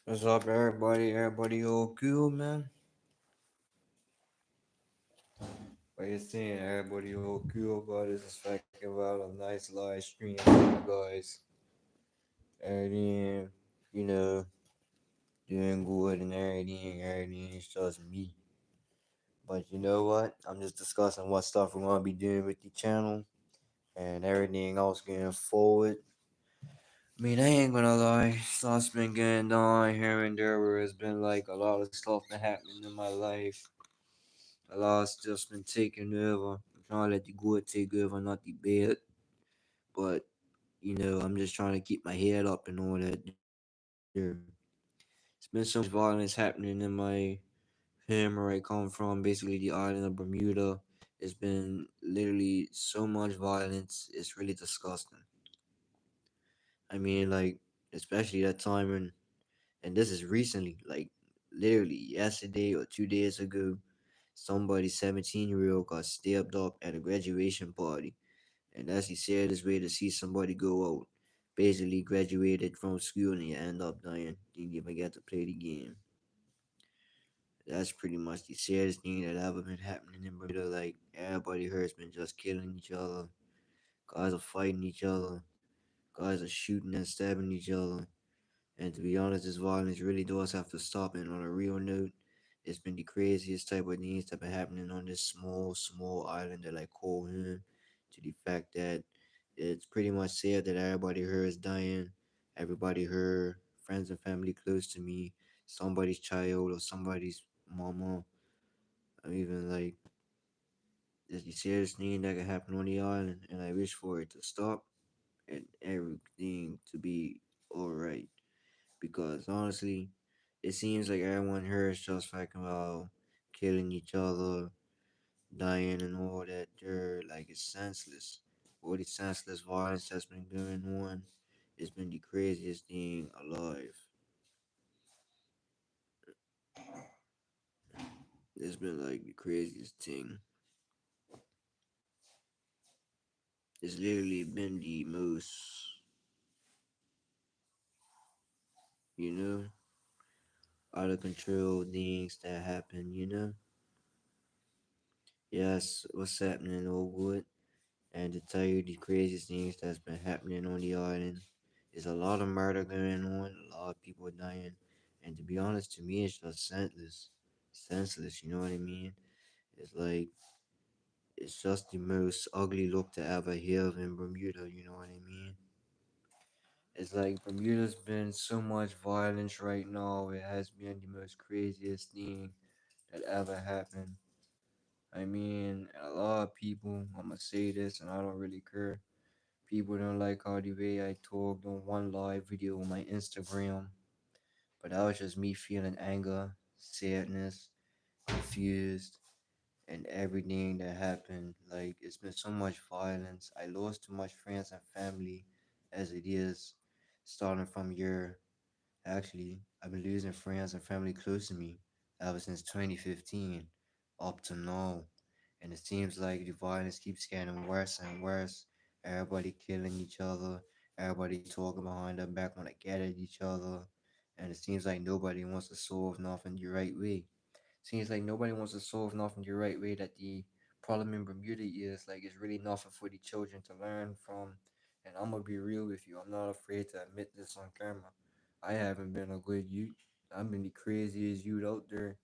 What's up, everybody? Everybody all cool, man? What you saying? Everybody all cool about this is fucking about a nice live stream for you guys. Everything, you know, doing good and everything is just me. But you know what? I'm just discussing what stuff we're gonna be doing with the channel and everything else going forward. I mean, I ain't gonna lie, stuff's been going on here and there where it's been like a lot of stuff been happening in my life. A lot's just been taking over. I'm trying to let the good take over, not the bad. But, I'm just trying to keep my head up and all that there. It's been so much violence happening in my home where I come from, basically the island of Bermuda. It's been literally so much violence. It's really disgusting. I mean, like, especially that time when, and this is recently, like, literally yesterday or 2 days ago, somebody 17-year-old got stabbed up at a graduation party. And that's the saddest way to see somebody go out. Basically graduated from school and you end up dying. You never get to play the game. That's pretty much the saddest thing that ever been happening in Bermuda. Like everybody here's been just killing each other. Guys are fighting each other. Guys are shooting and stabbing each other. And to be honest, this violence really does have to stop. And on a real note, it's been the craziest type of things that been happening on this small island that I call home. To the fact that it's pretty much sad that everybody here is dying. Everybody here, friends and family close to me, somebody's child or somebody's mama, or even like it's the saddest thing that could happen on the island. And I wish for it to stop and everything to be alright. Because honestly, it seems like everyone here is just fucking about killing each other, dying, and all that. They're like it's senseless. All the senseless violence that's been going on, it's been the craziest thing alive. It's been like the craziest thing. It's literally been the most, you know, out of control things that happen. Yes, what's happening, old wood? And to tell you the craziest things that's been happening on the island, there's a lot of murder going on, a lot of people dying, and to be honest, to me, it's just senseless, senseless. You know what I mean? It's like it's just the most ugly look to ever have in Bermuda. You know what I mean? It's like Bermuda's been so much violence right now. It has been the most craziest thing that ever happened. I mean, a lot of people, I'ma say this, and I don't really care. People don't like how the way I talked on one live video on my Instagram, but that was just me feeling anger, sadness, confused, and everything that happened. Like, it's been so much violence. I lost too much friends and family as it is, starting from year. Actually, I've been losing friends and family close to me ever since 2015 up to now. And it seems like the violence keeps getting worse and worse. Everybody killing each other, everybody talking behind their back when they get at each other. And it seems like nobody wants to solve nothing the right way. Seems like nobody wants to solve nothing the right way. That the problem in Bermuda is like it's really nothing for the children to learn from. And I'm gonna be real with you. I'm not afraid to admit this on camera. I haven't been a good youth. I've been the craziest youth out there.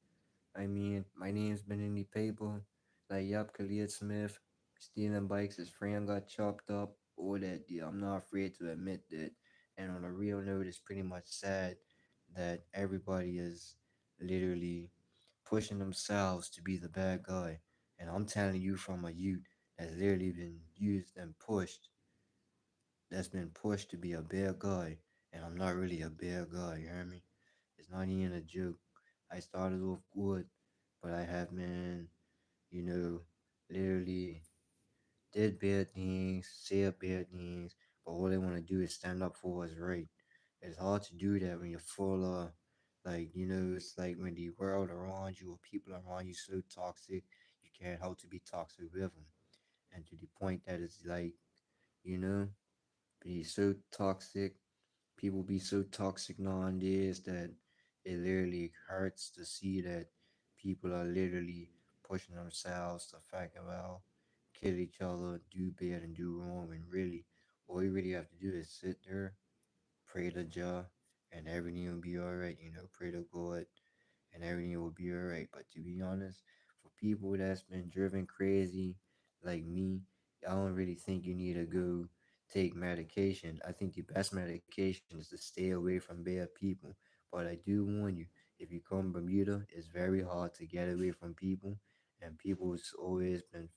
I mean, my name's been in the paper. Like, yup, Khalid Smith, stealing bikes, his friend got chopped up, all that deal. I'm not afraid to admit that. And on a real note, it's pretty much sad that everybody is literally pushing themselves to be the bad guy. And I'm telling you from a youth that's literally been used and pushed, that's been pushed to be a bad guy. And I'm not really a bad guy, you hear me? It's not even a joke. I started off good, but I have been, you know, literally did bad things, said bad things, but all they want to do is stand up for what's right. It's hard to do that when you're full of, like, it's like when the world around you or people around you so toxic, you can't help to be toxic with them. And to the point that it's like, you know, be so toxic, people be so toxic nowadays that it literally hurts to see that people are literally pushing themselves to fucking well, kill each other, do bad and do wrong, and really, all you really have to do is sit there, pray to Jah, and everything will be alright. Pray to God, and everything will be alright. But to be honest, for people that's been driven crazy like me, I don't really think you need to go take medication. I think the best medication is to stay away from bad people. But I do warn you, if you come Bermuda, it's very hard to get away from people, and people's always been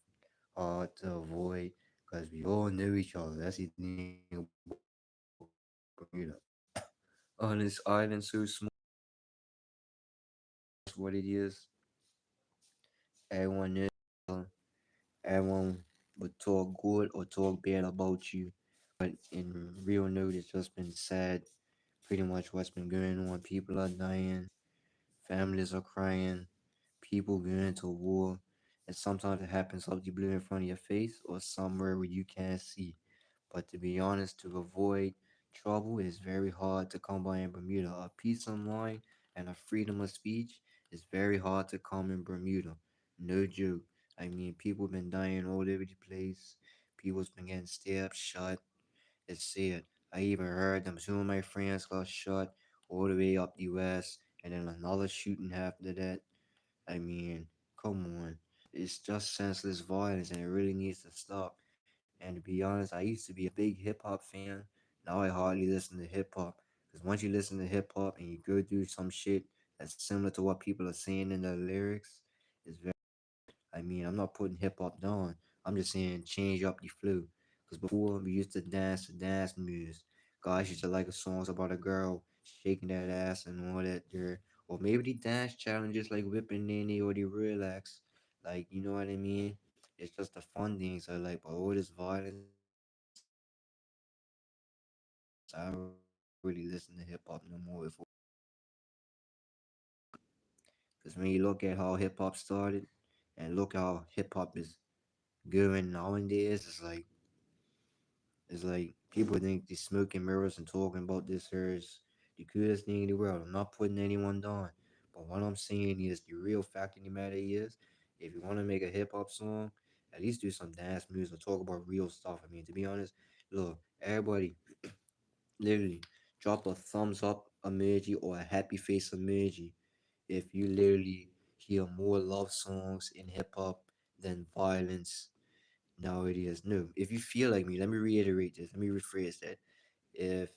hard to avoid because we all know each other. That's the thing about Bermuda. On this island so small, that's what it is. Everyone knows each other. Everyone would talk good or talk bad about you. But in real note, it's just been sad. Pretty much what's been going on. People are dying. Families are crying. People going to war. And sometimes it happens out the blue in front of your face or somewhere where you can't see. But to be honest, to avoid trouble is very hard to come by in Bermuda. A peace of mind and a freedom of speech is very hard to come in Bermuda. No joke. I mean, people been dying all over the place. People's been getting stabbed, shot. It's sad. I even heard them two of my friends got shot all the way up the west, and then another shooting after that. I mean, come on. It's just senseless violence and it really needs to stop. And to be honest, I used to be a big hip hop fan. Now I hardly listen to hip hop. Because once you listen to hip hop and you go through some shit that's similar to what people are saying in the lyrics, it's very sad. I mean, I'm not putting hip hop down. I'm just saying change up the flow. Because before we used to dance music. Guys used to like the songs about a girl shaking that ass and all that there. Or maybe the dance challenges like whipping Nene or the relax. Like, you know what I mean? It's just the fun things I like, but all this violence, I don't really listen to hip hop no more. If all this violence is gonna stop, I don't really listen to hip hop no more. Because when you look at how hip hop started and look how hip hop is going nowadays, it's like people think the smoking mirrors and talking about this here is the coolest thing in the world. I'm not putting anyone down. But what I'm saying is the real fact of the matter is if you want to make a hip hop song, at least do some dance moves or talk about real stuff. I mean, to be honest, look, everybody literally drop a thumbs up emoji or a happy face emoji if you literally hear more love songs in hip hop than violence nowadays. No, if you feel like me, let me reiterate this. Let me rephrase that. If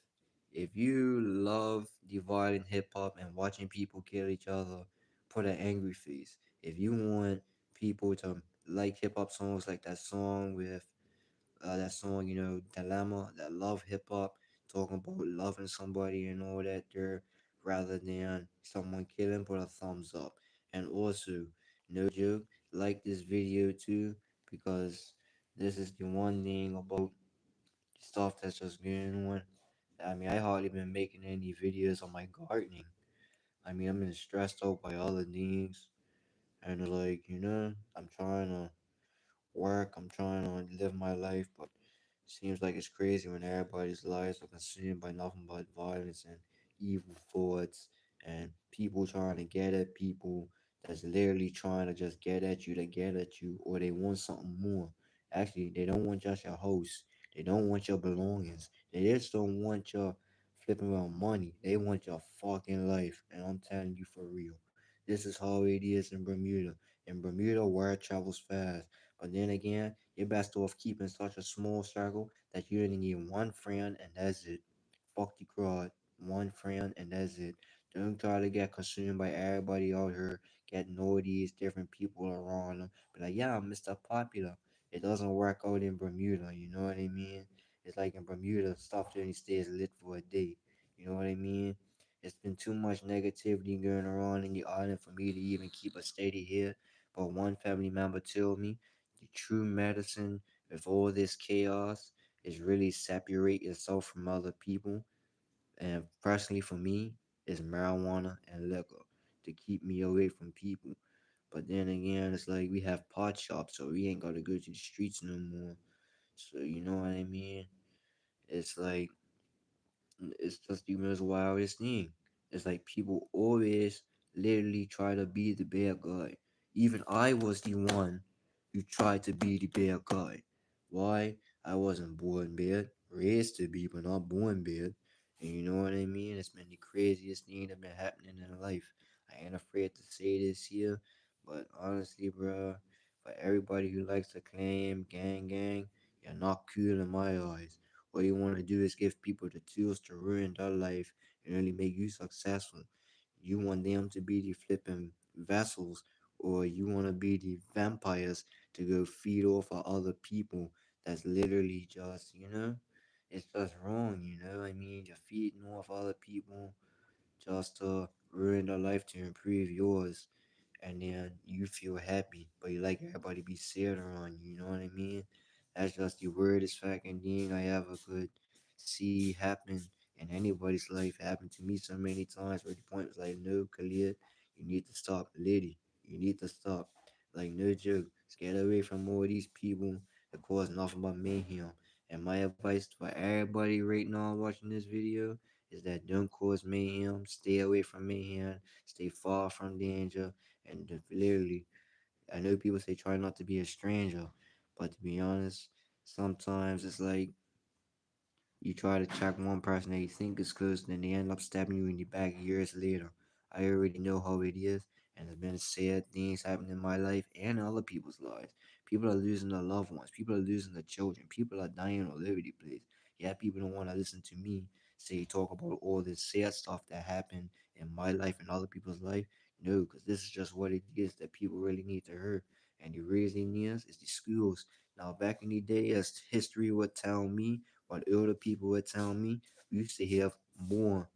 if you love the violent hip hop and watching people kill each other, put an angry face. If you want people to like hip hop songs like that song, Dilemma, that love hip hop, talking about loving somebody and all that there, rather than someone killing, put a thumbs up. And also, no joke, like this video too, because this is the one thing about stuff that's just going on. I mean, I hardly been making any videos on my gardening. I mean, I'm been stressed out by other things, and like, I'm trying to work. I'm trying to live my life, but seems like it's crazy when everybody's lives are consumed by nothing but violence and evil thoughts and people trying to get at people that's literally trying to just get at you to get at you, or they want something more. Actually, they don't want just your house. They don't want your belongings. They just don't want your flipping around money. They want your fucking life. And I'm telling you for real. This is how it is in Bermuda. In Bermuda, word travels fast. But then again, you're best off keeping such a small circle that you only need one friend and that's it. Fuck the crowd. One friend and that's it. Don't try to get consumed by everybody out here, getting all these different people around them. Be like, yeah, I'm Mr. Popular. It doesn't work out in Bermuda, you know what I mean? It's like in Bermuda, stuff only stays lit for a day. You know what I mean? It's been too much negativity going around in the island for me to even keep a steady here. But one family member told me the true medicine of all this chaos is really separate yourself from other people. And personally, for me, is marijuana and liquor to keep me away from people. But then again, it's like we have pot shops, so we ain't got to go to the streets no more. So you know what I mean? It's like it's just the most wildest thing. It's like people always literally try to be the bad guy. Even I was the one who tried to be the bad guy. Why? I wasn't born bad, raised to be, but not born bad. And you know what I mean? It's been the craziest thing that been happening in life. I ain't afraid to say this here, but honestly, bro, for everybody who likes to claim gang, you're not cool in my eyes. All you want to do is give people the tools to ruin their life and really make you successful. You want them to be the flipping vessels, or you want to be the vampires to go feed off of other people. That's literally just, it's just wrong, I mean, you're feeding off other people just to ruin their life to improve yours, and then you feel happy, but you like everybody to be sad around you. You know what I mean? That's just the weirdest fucking thing I ever could see happen in anybody's life. Happened to me so many times where the point was like, no, Khalid, you need to stop. Liddy, you need to stop. Like, no joke. Let's get away from all these people that cause nothing but mayhem. And my advice for everybody right now watching this video is that don't cause mayhem. Stay away from mayhem. Stay far from danger. And literally, I know people say try not to be a stranger, but to be honest, sometimes it's like you try to track one person that you think is close, and then they end up stabbing you in the back years later. I already know how it is, and it's been sad things happening in my life and other people's lives. People are losing their loved ones. People are losing their children. People are dying all over the place. Yeah, people don't want to listen to me say talk about all this sad stuff that happened in my life and other people's life. No, because this is just what it is that people really need to hear. And the reason is the schools. Now, back in the day, as history would tell me, what older people would tell me, we used to have more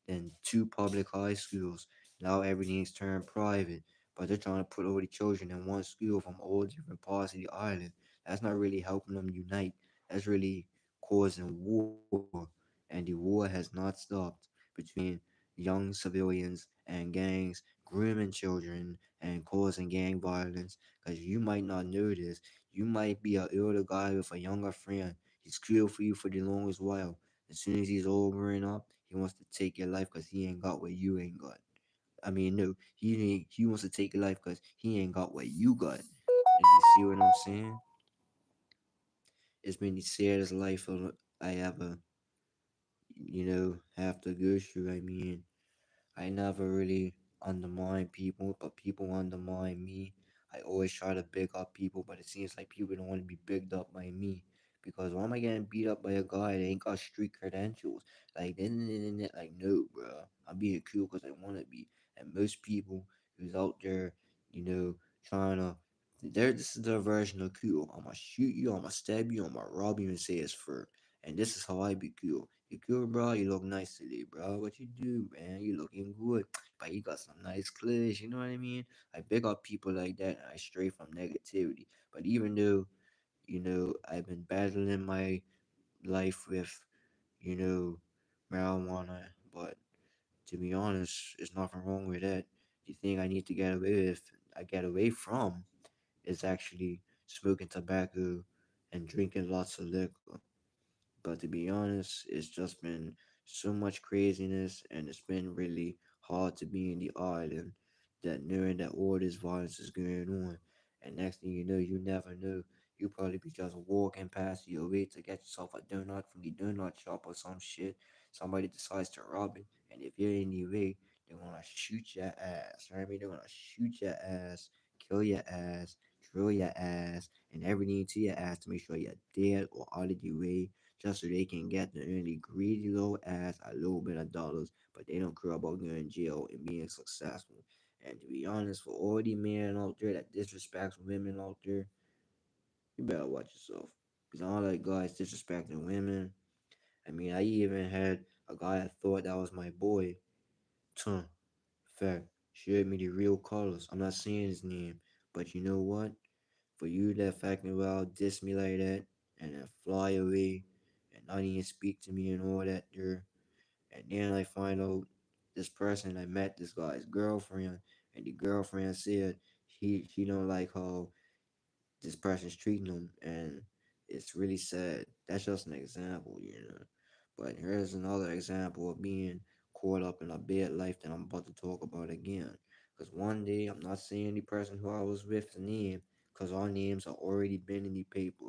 than two public high schools. Now everything's turned private, but they're trying to put all the children in one school from all different parts of the island. That's not really helping them unite. That's really causing war, and the war has not stopped between young civilians and gangs grooming children and causing gang violence. Because you might not know this, you might be an older guy with a younger friend. He's cool for you for the longest while. As soon as he's sobering up, he wants to take your life because he ain't got what you ain't got. I mean, no, he wants to take your life because he ain't got what you got. And you see what I'm saying? It's been the saddest life I ever, have to go through. I mean, I never really undermine people, but people undermine me. I always try to big up people, but it seems like people don't want to be bigged up by me. Because why am I getting beat up by a guy that ain't got street credentials? Like no, bro. I'm being cool because I want to be. And most people who's out there, trying to, this is their version of cool. I'm gonna shoot you, I'm gonna stab you, I'm gonna rob you and say it's for. And this is how I be cool. You cool, bro? You look nice today, bro. What you do, man? You looking good. But you got some nice clothes, you know what I mean? I big up people like that and I stray from negativity. But even though, I've been battling my life with, you know, marijuana, but to be honest, there's nothing wrong with that. The thing I need to get away with, I get away from, is actually smoking tobacco and drinking lots of liquor. But to be honest, it's just been so much craziness, and it's been really hard to be in the island that knowing that all this violence is going on. And next thing you know, you never know. You probably be just walking past your way to get yourself a donut from the donut shop or some shit. Somebody decides to rob it, and if you're in the way, they're gonna shoot your ass. Right? I mean, they're gonna shoot your ass, kill your ass, drill your ass, and everything to your ass to make sure you're dead or out of the way just so they can get the really greedy little ass a little bit of dollars, but they don't care about going to jail and being successful. And to be honest, for all the men out there that disrespects women out there, you better watch yourself. Because all that guys disrespecting women. I mean, I even had a guy I thought that was my boy, Ton. Fact, showed me the real colors. I'm not saying his name, but you know what? For you that fucking well diss me like that and then fly away and not even speak to me and all that there. And then I find out this person I met this guy's girlfriend, and the girlfriend said she don't like how this person's treating him, and it's really sad. That's just an example. But here's another example of being caught up in a bad life that I'm about to talk about again. Because one day, I'm not saying the person who I was with's name, because our names are already been in the paper.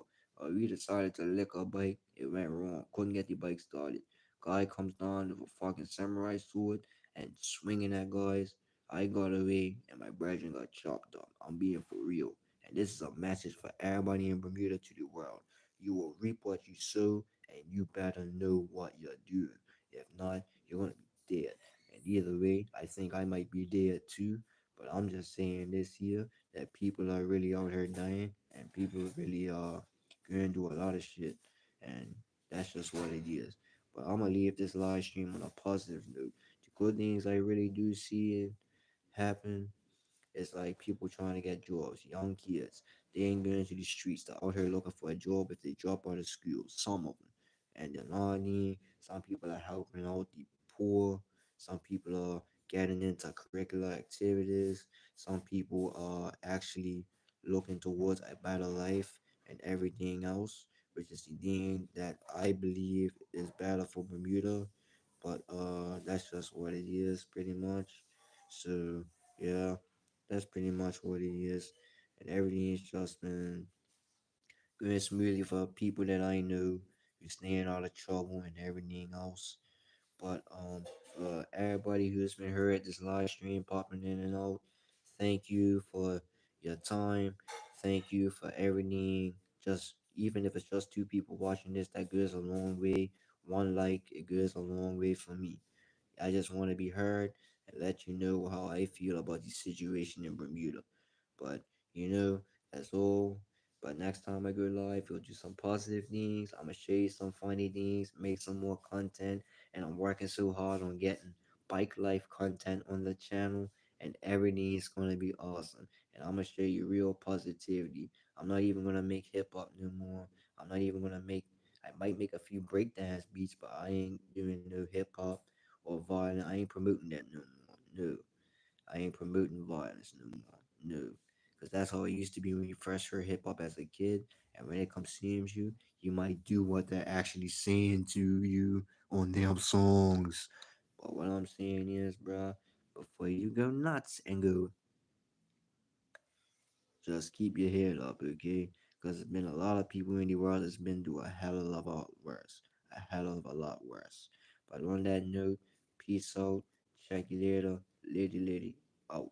We decided to lick a bike. It went wrong. Couldn't get the bike started. Guy comes down with a fucking samurai sword and swinging at guys. I got away and my brethren got chopped up. I'm being for real. And this is a message for everybody in Bermuda to the world. You will reap what you sow, and you better know what you're doing. If not, you're gonna be dead. And either way, I think I might be dead too. But I'm just saying this year that people are really out here dying, and people really are going through a lot of shit, and that's just what it is. But I'm gonna leave this live stream on a positive note. The good things I really do see it happen, it's like people trying to get jobs, young kids. They ain't going to the streets. They're out here looking for a job if they drop out of school, some of them. And they're not need. Some people are helping out the poor. Some people are getting into curricular activities. Some people are actually looking towards a better life and everything else, which is the thing that I believe is better for Bermuda. But that's just what it is pretty much. So yeah, that's pretty much what it is. And everything's just been going smoothly for people that I know, who's staying out of trouble and everything else. But for everybody who's been heard this live stream popping in and out, thank you for your time. Thank you for everything. Just even if it's just two people watching this, that goes a long way. One like, it goes a long way for me. I just want to be heard and let you know how I feel about the situation in Bermuda. But that's all. But next time I go live, we'll do some positive things. I'm gonna show you some funny things, make some more content, and I'm working so hard on getting bike life content on the channel, and everything is gonna be awesome. And I'm gonna show you real positivity. I'm not even gonna make hip hop no more. I'm not even gonna make. I might make a few breakdance beats, but I ain't doing no hip hop or violent. I ain't promoting that no more. No. I ain't promoting violence no more. No. Because that's how it used to be when you first heard hip hop as a kid. And when it consumes you, you might do what they're actually saying to you on them songs. But what I'm saying is, bruh, before you go nuts and go, just keep your head up, okay? Because there's been a lot of people in the world that's been through a hell of a lot worse. A hell of a lot worse. But on that note, peace out. Check you later. LittyLiddy out.